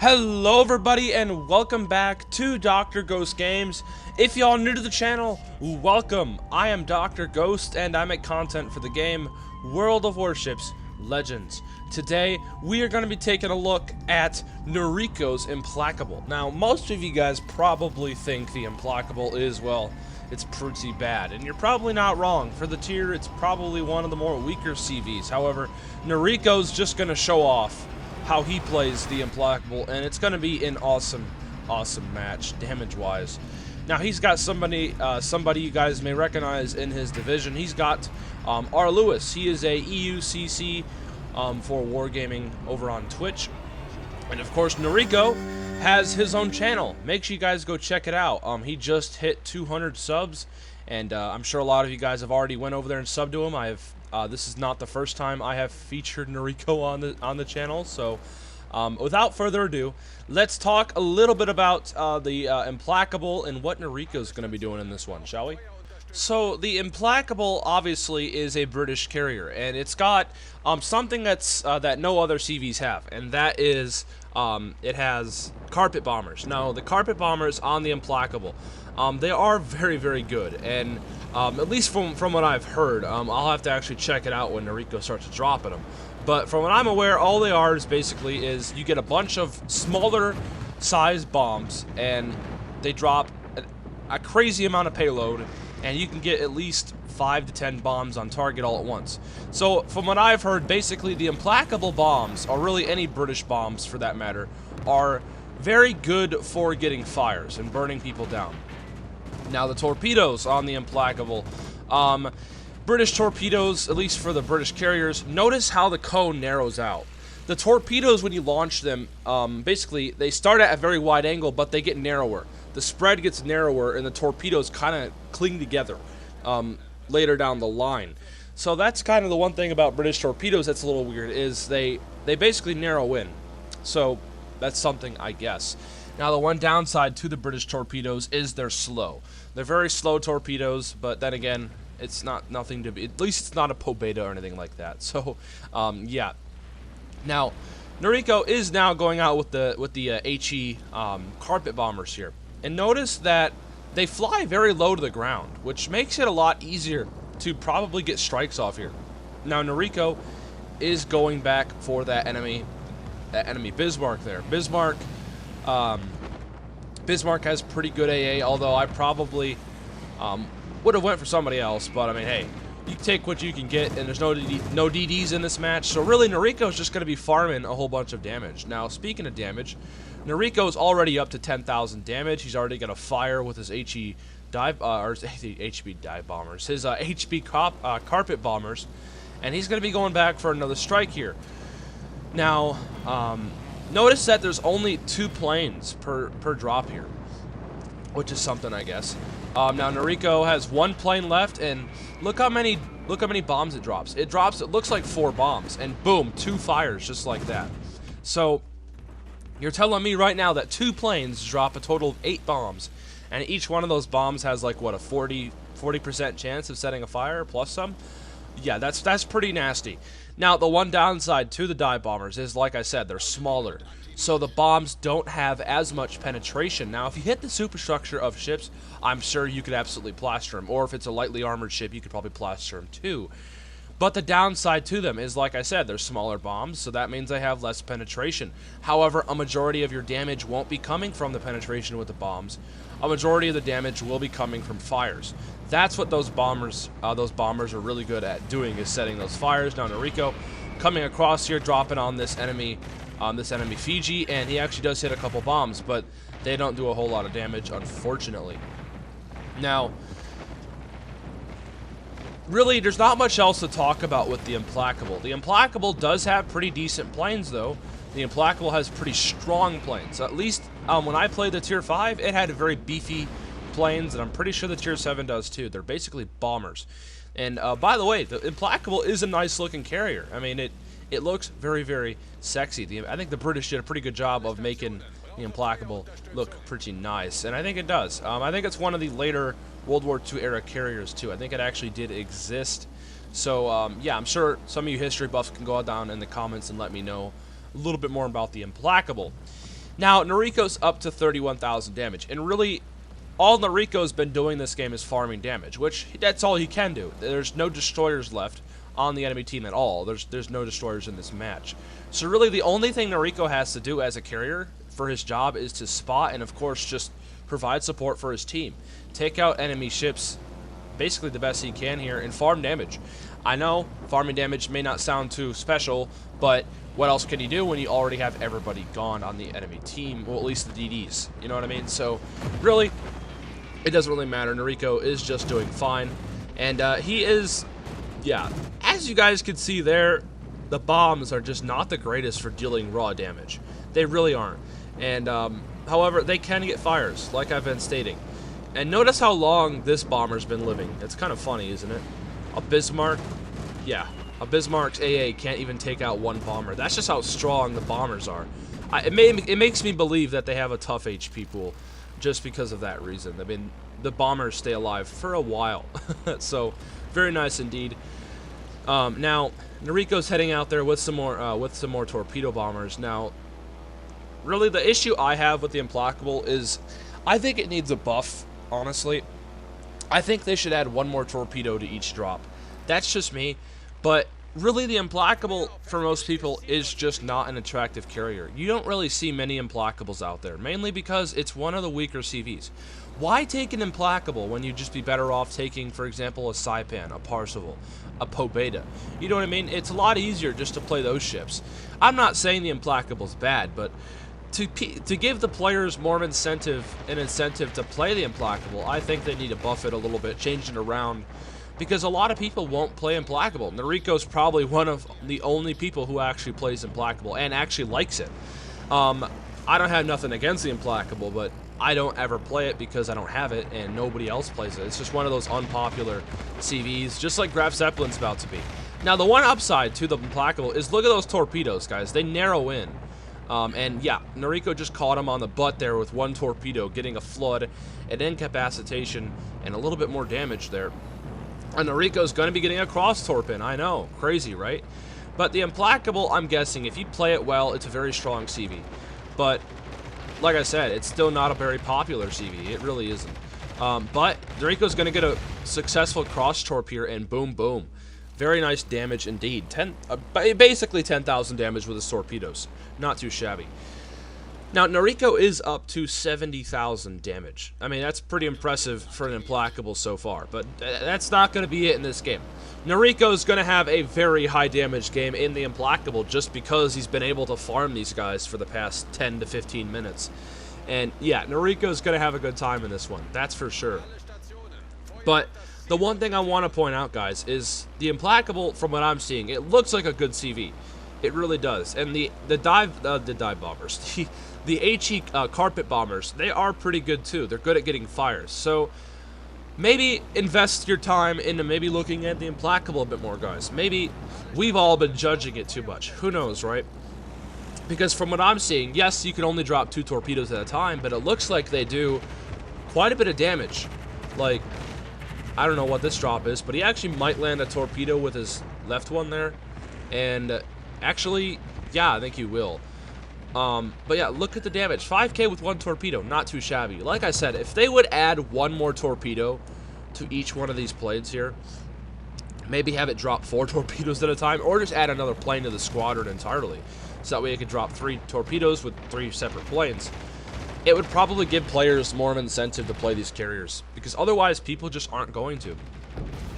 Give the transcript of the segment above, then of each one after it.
Hello everybody and welcome back to Dr. Ghost Games. If y'all new to the channel, welcome. I am Dr. Ghost and I make content for the game World of Warships Legends. Today we are going to be taking a look at Nariko's Implacable. Now most of you guys probably think the Implacable is, well, it's pretty bad, and you're probably not wrong. For the tier, it's probably one of the more weaker CVs. However, Nariko's just going to show off how he plays the Implacable, and it's going to be an awesome match, damage-wise. Now, he's got somebody you guys may recognize in his division. He's got R. Lewis. He is a EUCC for Wargaming over on Twitch. And, of course, Nariko has his own channel. Make sure you guys go check it out. He just hit 200 subs, and I'm sure a lot of you guys have already went over there and subbed to him. This is not the first time I have featured Nariko on the channel, so without further ado, let's talk a little bit about the Implacable and what Nariko's going to be doing in this one, shall we? So the Implacable obviously is a British carrier, and it's got something that no other CVs have, and that is it has carpet bombers. Now the carpet bombers on the Implacable, they are very, very good, and at least from what I've heard, I'll have to actually check it out when Nariko starts dropping them. But from what I'm aware, all they are is basically you get a bunch of smaller size bombs, and they drop a crazy amount of payload, and you can get at least 5 to 10 bombs on target all at once. So from what I've heard, basically the Implacable bombs, or really any British bombs for that matter, are very good for getting fires and burning people down. Now the torpedoes on the Implacable, British torpedoes, at least for the British carriers, notice how the cone narrows out. The torpedoes, when you launch them, basically they start at a very wide angle, but they get narrower. The spread gets narrower, and the torpedoes kind of cling together later down the line. So that's kind of the one thing about British torpedoes that's a little weird, is they basically narrow in. So that's something, I guess. Now, the one downside to the British torpedoes is they're slow. They're very slow torpedoes, but then again, it's nothing to be. At least it's not a Po Beta or anything like that. So, yeah. Now, Nariko is now going out with the HE carpet bombers here, and notice that they fly very low to the ground, which makes it a lot easier to probably get strikes off here. Now, Nariko is going back for that enemy Bismarck there. Bismarck has pretty good AA, although I probably would have went for somebody else, but I mean, hey, you take what you can get, and there's no DDs in this match, so really Nariko's just going to be farming a whole bunch of damage. Now, speaking of damage, Nariko's already up to 10,000 damage. He's already got a fire with his HE dive, or HB dive bombers, his HB carpet bombers, and he's going to be going back for another strike here. Now, notice that there's only 2 planes per drop here, which is something, I guess. Now Nariko has 1 plane left, and look how many bombs it drops. It looks like 4 bombs, and boom, 2 fires just like that. So you're telling me right now that 2 planes drop a total of 8 bombs, and each one of those bombs has like what, a 40% chance of setting a fire plus some? Yeah, that's pretty nasty. Now, the one downside to the dive bombers is, like I said, they're smaller, so the bombs don't have as much penetration. Now, if you hit the superstructure of ships, I'm sure you could absolutely plaster them, or if it's a lightly armored ship, you could probably plaster them too. But the downside to them is, like I said, they're smaller bombs, so that means they have less penetration. However, a majority of your damage won't be coming from the penetration with the bombs. A majority of the damage will be coming from fires. That's what those bombers are really good at doing, is setting those fires. Now Nariko coming across here, dropping on this enemy Fiji, and he actually does hit a couple bombs, but they don't do a whole lot of damage, unfortunately. Now, really, there's not much else to talk about with the Implacable. The Implacable does have pretty decent planes, though. The Implacable has pretty strong planes. At least when I played the Tier 5, it had very beefy planes, and I'm pretty sure the Tier 7 does too. They're basically bombers. And by the way, the Implacable is a nice looking carrier. I mean, it looks very, very sexy. I think the British did a pretty good job of making the Implacable look pretty nice, and I think it does. I think it's one of the later World War II era carriers too. I think it actually did exist. So yeah, I'm sure some of you history buffs can go down in the comments and let me know a little bit more about the Implacable. Now, Nariko's up to 31,000 damage, and really, all Nariko's been doing this game is farming damage, which that's all he can do. There's no destroyers left on the enemy team at all. There's no destroyers in this match. So really, the only thing Nariko has to do as a carrier for his job is to spot and, of course, just provide support for his team. Take out enemy ships basically the best he can here and farm damage. I know farming damage may not sound too special, but what else can you do when you already have everybody gone on the enemy team? Well, at least the DDs. You know what I mean? So, really, it doesn't really matter. Nariko is just doing fine. And he is, yeah, as you guys can see there, the bombs are just not the greatest for dealing raw damage. They really aren't. And, however, they can get fires, like I've been stating. And notice how long this bomber's been living. It's kind of funny, isn't it? A Bismarck, yeah. A Bismarck's AA can't even take out one bomber. That's just how strong the bombers are. It makes me believe that they have a tough HP pool just because of that reason. I mean, the bombers stay alive for a while. So, very nice indeed. Now, Nariko's heading out there with some more torpedo bombers. Now, really, the issue I have with the Implacable is I think it needs a buff, honestly. I think they should add one more torpedo to each drop. That's just me. But really, the Implacable, for most people, is just not an attractive carrier. You don't really see many Implacables out there, mainly because it's one of the weaker CVs. Why take an Implacable when you'd just be better off taking, for example, a Saipan, a Parseval, a Pobeda? You know what I mean? It's a lot easier just to play those ships. I'm not saying the Implacable's bad, but to give the players more of an incentive to play the Implacable, I think they need to buff it a little bit, change it around, because a lot of people won't play Implacable. Nariko's probably one of the only people who actually plays Implacable and actually likes it. I don't have nothing against the Implacable, but I don't ever play it because I don't have it and nobody else plays it. It's just one of those unpopular CVs, just like Graf Zeppelin's about to be. Now, the one upside to the Implacable is look at those torpedoes, guys. They narrow in. And yeah, Nariko just caught him on the butt there with one torpedo, getting a flood, an incapacitation, and a little bit more damage there. And Nariko's going to be getting a cross torpin. I know, crazy, right? But the Implacable, I'm guessing, if you play it well, it's a very strong CV. But, like I said, it's still not a very popular CV. It really isn't. But Nariko's going to get a successful cross torp here, and boom, boom. Very nice damage indeed. Basically 10,000 damage with his torpedoes. Not too shabby. Now, Nariko is up to 70,000 damage. I mean, that's pretty impressive for an Implacable so far, but that's not going to be it in this game. Nariko's going to have a very high damage game in the Implacable just because he's been able to farm these guys for the past 10 to 15 minutes. And yeah, Nariko's going to have a good time in this one, that's for sure. But the one thing I want to point out, guys, is the Implacable, from what I'm seeing, it looks like a good CV. It really does. And the dive bombers, the HE carpet bombers, they are pretty good too. They're good at getting fires. So maybe invest your time into maybe looking at the Implacable a bit more, guys. Maybe we've all been judging it too much. Who knows, right? Because from what I'm seeing, yes, you can only drop 2 torpedoes at a time, but it looks like they do quite a bit of damage. Like, I don't know what this drop is, but he actually might land a torpedo with his left one there. And actually, yeah, I think he will. But yeah, look at the damage. 5k with 1 torpedo, not too shabby. Like I said, if they would add 1 more torpedo to each one of these planes here, maybe have it drop 4 torpedoes at a time, or just add another plane to the squadron entirely. So that way it could drop 3 torpedoes with 3 separate planes. It would probably give players more of an incentive to play these carriers, because otherwise people just aren't going to.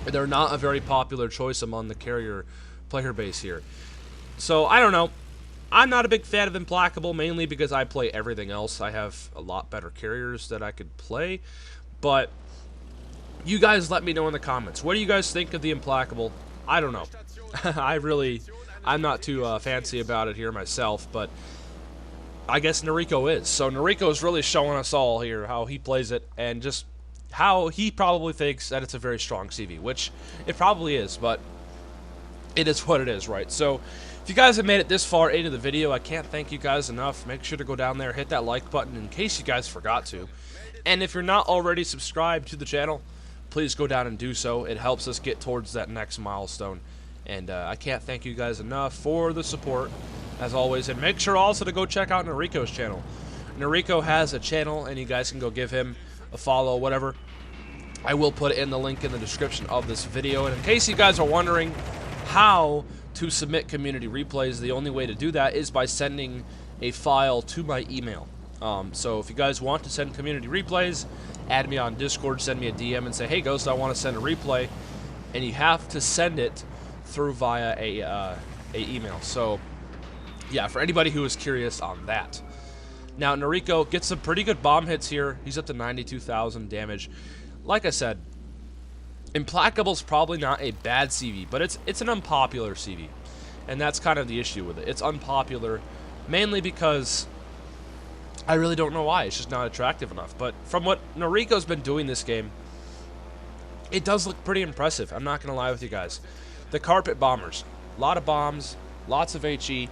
They're not a very popular choice among the carrier player base here. So, I don't know. I'm not a big fan of Implacable, mainly because I play everything else. I have a lot better carriers that I could play. But you guys let me know in the comments. What do you guys think of the Implacable? I don't know. I'm not too fancy about it here myself, but I guess Nariko is. So Nariko's really showing us all here how he plays it, and just how he probably thinks that it's a very strong CV, which it probably is, but it is what it is, right? So if you guys have made it this far into the video, I can't thank you guys enough. Make sure to go down there, hit that like button in case you guys forgot to. And if you're not already subscribed to the channel, please go down and do so. It helps us get towards that next milestone. And I can't thank you guys enough for the support, as always. And make sure also to go check out Nariko's channel. Nariko has a channel, and you guys can go give him a follow, whatever. I will put it in the link in the description of this video. And in case you guys are wondering how to submit community replays, the only way to do that is by sending a file to my email. So if you guys want to send community replays, add me on Discord, send me a DM and say, hey Ghost, I want to send a replay, and you have to send it through via a email. So yeah, for anybody who is curious on that. Now Nariko gets some pretty good bomb hits here. He's up to 92,000 damage. Like I said, Implacable's probably not a bad CV, but it's an unpopular CV, and that's kind of the issue with it. It's unpopular mainly because I really don't know why. It's just not attractive enough. But from what Nariko's been doing this game, it does look pretty impressive. I'm not going to lie with you guys. The carpet bombers, a lot of bombs, lots of HE,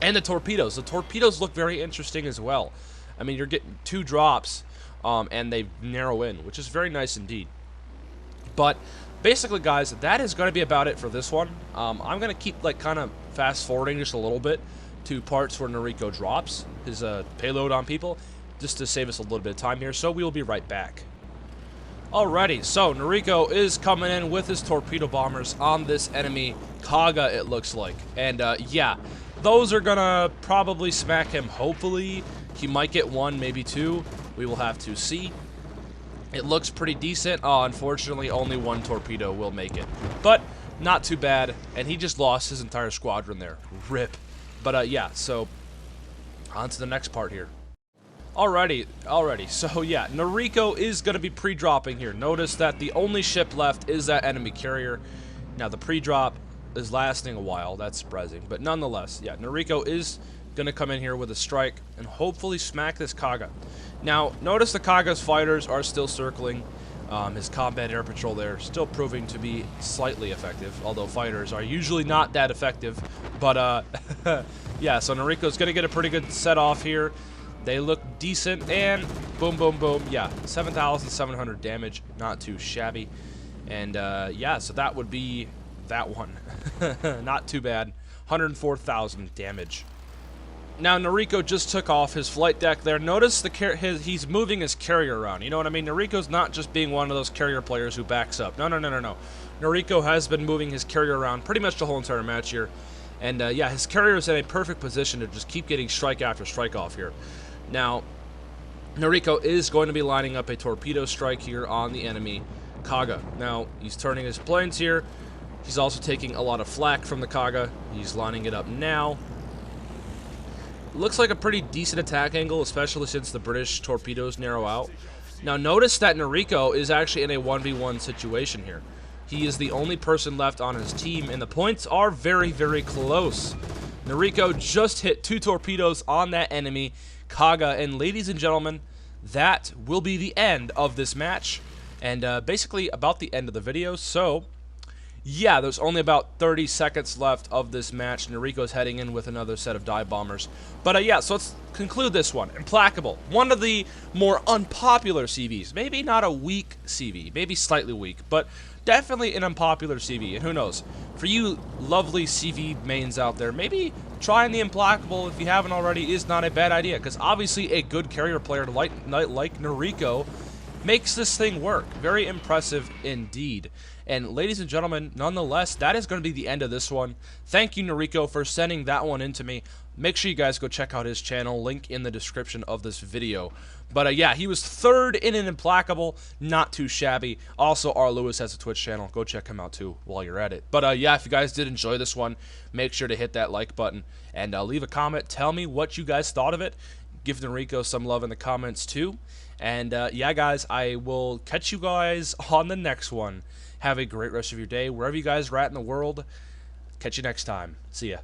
and the torpedoes. The torpedoes look very interesting as well. I mean, you're getting 2 drops, and they narrow in, which is very nice indeed. But basically, guys, that is going to be about it for this one. I'm going to keep like kind of fast forwarding just a little bit to parts where Nariko drops his payload on people, just to save us a little bit of time here. So we will be right back. Alrighty, so Nariko is coming in with his torpedo bombers on this enemy Kaga, it looks like. And yeah, those are going to probably smack him, hopefully. He might get 1, maybe 2. We will have to see. It looks pretty decent. Unfortunately, only 1 torpedo will make it. But not too bad. And he just lost his entire squadron there. RIP. But yeah, so on to the next part here. Alrighty. So yeah, Nariko is going to be pre-dropping here. Notice that the only ship left is that enemy carrier. Now the pre-drop is lasting a while. That's surprising. But nonetheless, yeah, Nariko is going to come in here with a strike and hopefully smack this Kaga. Now, notice the Kaga's fighters are still circling. His combat air patrol there still proving to be slightly effective, although fighters are usually not that effective. But yeah, so Nariko's going to get a pretty good set off here. They look decent, and boom, boom, boom. Yeah, 7,700 damage, not too shabby. And yeah, so that would be that one. Not too bad. 104,000 damage. Now, Nariko just took off his flight deck there. Notice he's moving his carrier around. You know what I mean? Nariko's not just being one of those carrier players who backs up. No. Nariko has been moving his carrier around pretty much the whole entire match here. And, yeah, his carrier is in a perfect position to just keep getting strike after strike off here. Now, Nariko is going to be lining up a torpedo strike here on the enemy Kaga. Now, he's turning his planes here. He's also taking a lot of flak from the Kaga. He's lining it up now. Looks like a pretty decent attack angle, especially since the British torpedoes narrow out. Now notice that Nariko is actually in a 1v1 situation here. He is the only person left on his team, and the points are very, very close. Nariko just hit 2 torpedoes on that enemy Kaga, and ladies and gentlemen, that will be the end of this match, and basically about the end of the video. So yeah, there's only about 30 seconds left of this match. Nariko's heading in with another set of dive bombers. But yeah, so let's conclude this one. Implacable, one of the more unpopular CVs. Maybe not a weak CV, maybe slightly weak, but definitely an unpopular CV. And who knows, for you lovely CV mains out there, maybe trying the Implacable, if you haven't already, is not a bad idea. Because obviously a good carrier player like Nariko makes this thing work. Very impressive indeed. And ladies and gentlemen, nonetheless, that is going to be the end of this one. Thank you, Nariko, for sending that one in to me. Make sure you guys go check out his channel, link in the description of this video. But yeah, he was 3rd in an Implacable, not too shabby. Also, R. Lewis has a Twitch channel. Go check him out too while you're at it. But yeah, if you guys did enjoy this one, make sure to hit that like button and leave a comment. Tell me what you guys thought of it. Give Nariko some love in the comments too. And yeah, guys, I will catch you guys on the next one. Have a great rest of your day, wherever you guys are at in the world. Catch you next time. See ya.